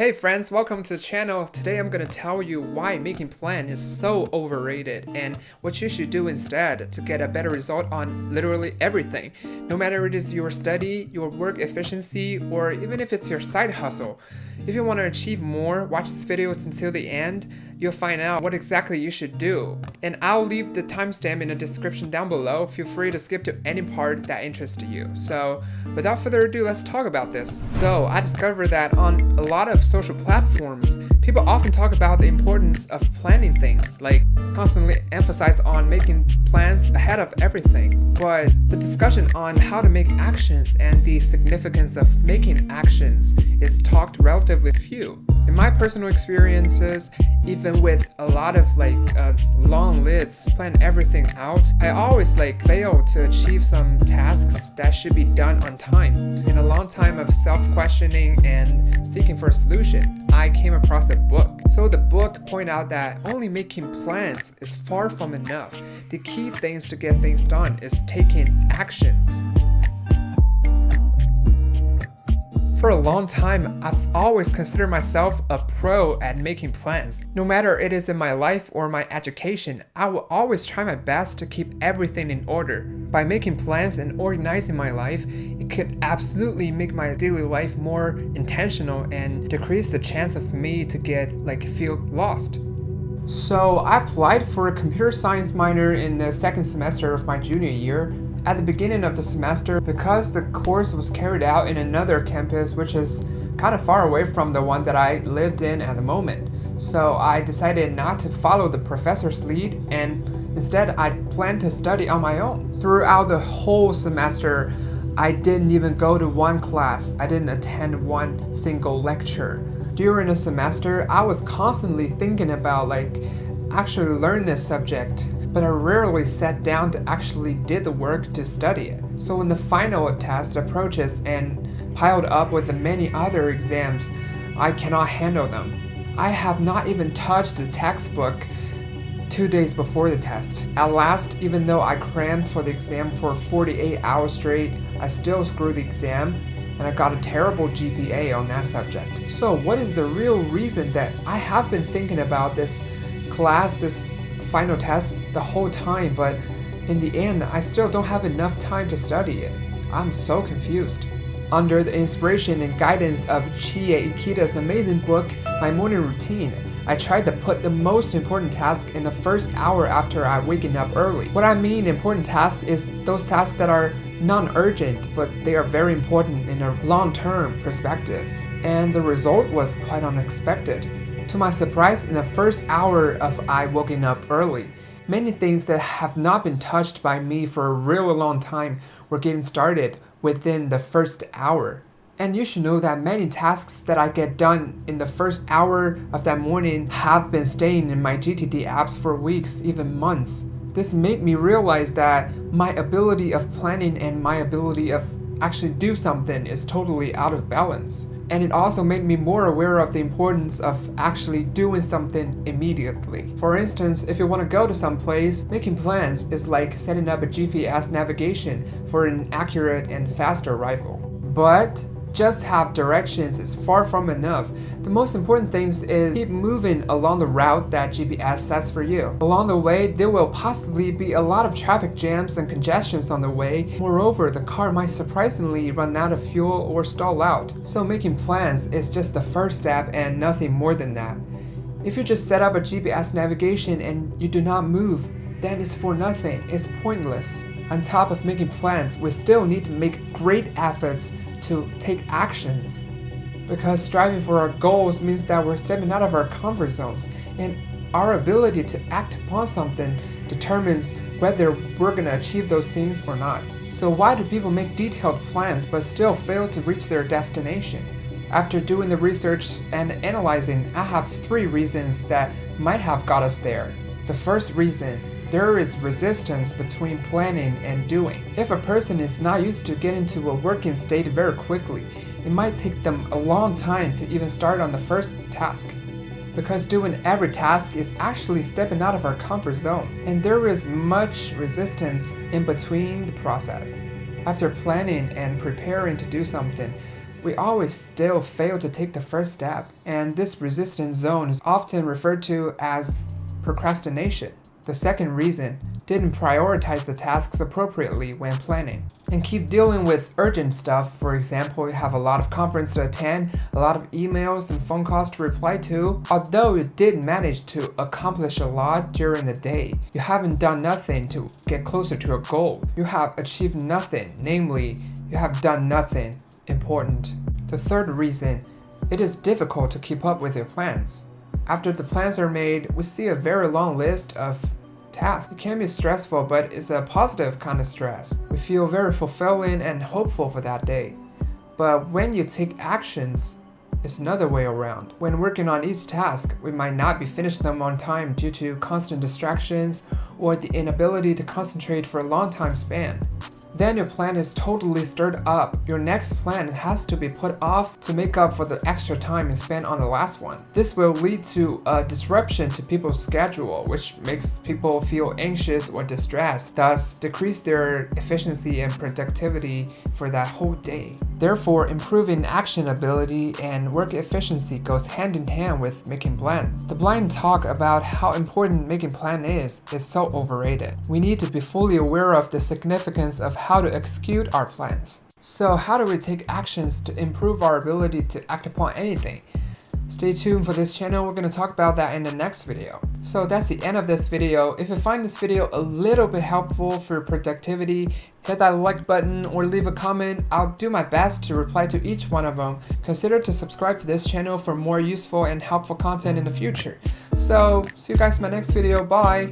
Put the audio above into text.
Hey friends, welcome to the channel. Today I'm gonna tell you why making plan is so overrated and what you should do instead to get a better result on literally everything. No matter it is your study, your work efficiency, or even if it's your side hustle. If you want to achieve more, watch this video until the end. You'll find out what exactly you should do. And I'll leave the timestamp in the description down below. Feel free to skip to any part that interests you. So without further ado, let's talk about this. So I discovered that on a lot of social platforms, people often talk about the importance of planning things, like constantly emphasize on making plans ahead of everything. But the discussion on how to make actions and the significance of making actions is talked relatively few. In my personal experiences, even with a lot of long lists, plan everything out, I always fail to achieve some tasks that should be done on time. In a long time of self-questioning and seeking for a solution, I came across a book. So the book pointed out that only making plans is far from enough. The key things to get things done is taking actions. For a long time, I've always considered myself a pro at making plans. No matter it is in my life or my education, I will always try my best to keep everything in order. By making plans and organizing my life, it could absolutely make my daily life more intentional and decrease the chance of me to feel lost. So I applied for a computer science minor in the second semester of my junior year. At the beginning of the semester, because the course was carried out in another campus which is kind of far away from the one that I lived in at the moment. So I decided not to follow the professor's lead and instead I planned to study on my own. Throughout the whole semester, I didn't even go to one class. I didn't attend one single lecture. During the semester, I was constantly thinking about actually learn this subject, but I rarely sat down to actually did the work to study it. So when the final test approaches and piled up with the many other exams, I cannot handle them. I have not even touched the textbook 2 days before the test. At last, even though I crammed for the exam for 48 hours straight, I still screwed the exam and I got a terrible GPA on that subject. So what is the real reason that I have been thinking about this final test the whole time, but in the end, I still don't have enough time to study it? I'm so confused. Under the inspiration and guidance of Chie Ikita's amazing book, My Morning Routine, I tried to put the most important task in the first hour after I waking up early. What I mean important task is those tasks that are non-urgent, but they are very important in a long-term perspective. And the result was quite unexpected. To my surprise, in the first hour of I waking up early, many things that have not been touched by me for a really long time were getting started within the first hour. And you should know that many tasks that I get done in the first hour of that morning have been staying in my GTD apps for weeks, even months. This made me realize that my ability of planning and my ability of actually do something is totally out of balance. And it also made me more aware of the importance of actually doing something immediately. For instance, if you want to go to some place, making plans is like setting up a GPS navigation for an accurate and fast arrival. But just have directions is far from enough. The most important thing is keep moving along the route that GPS sets for you. Along the way, there will possibly be a lot of traffic jams and congestions on the way. Moreover, the car might surprisingly run out of fuel or stall out. So making plans is just the first step and nothing more than that. If you just set up a GPS navigation and you do not move, then it's for nothing. It's pointless. On top of making plans, we still need to make great efforts to take actions, because striving for our goals means that we're stepping out of our comfort zones, and our ability to act upon something determines whether we're going to achieve those things or not. So why do people make detailed plans but still fail to reach their destination? After doing the research and analyzing, I have 3 reasons that might have got us there. The first reason: there is resistance between planning and doing. If a person is not used to getting to a working state very quickly, it might take them a long time to even start on the first task. Because doing every task is actually stepping out of our comfort zone, and there is much resistance in between the process. After planning and preparing to do something, we always still fail to take the first step, and this resistance zone is often referred to as procrastination. The second reason, didn't prioritize the tasks appropriately when planning. And keep dealing with urgent stuff. For example, you have a lot of conference to attend, a lot of emails and phone calls to reply to. Although you did manage to accomplish a lot during the day, you haven't done nothing to get closer to your goal. You have achieved nothing, namely, you have done nothing important. The third reason, it is difficult to keep up with your plans. After the plans are made, we see a very long list of tasks. It can be stressful, but it's a positive kind of stress. We feel very fulfilling and hopeful for that day. But when you take actions, it's another way around. When working on each task, we might not be finished them on time due to constant distractions or the inability to concentrate for a long time span. Then your plan is totally stirred up. Your next plan has to be put off to make up for the extra time you spent on the last one. This will lead to a disruption to people's schedule, which makes people feel anxious or distressed, thus decrease their efficiency and productivity for that whole day. Therefore, improving action ability and work efficiency goes hand in hand with making plans. The blind talk about how important making plan is so overrated. We need to be fully aware of the significance of how to execute our plans. So how do we take actions to improve our ability to act upon anything? Stay tuned for this channel, we're going to talk about that in the next video. So that's the end of this video. If you find this video a little bit helpful for your productivity, hit that like button or leave a comment. I'll do my best to reply to each one of them. Consider to subscribe to this channel for more useful and helpful content in the future. So see you guys in my next video, bye!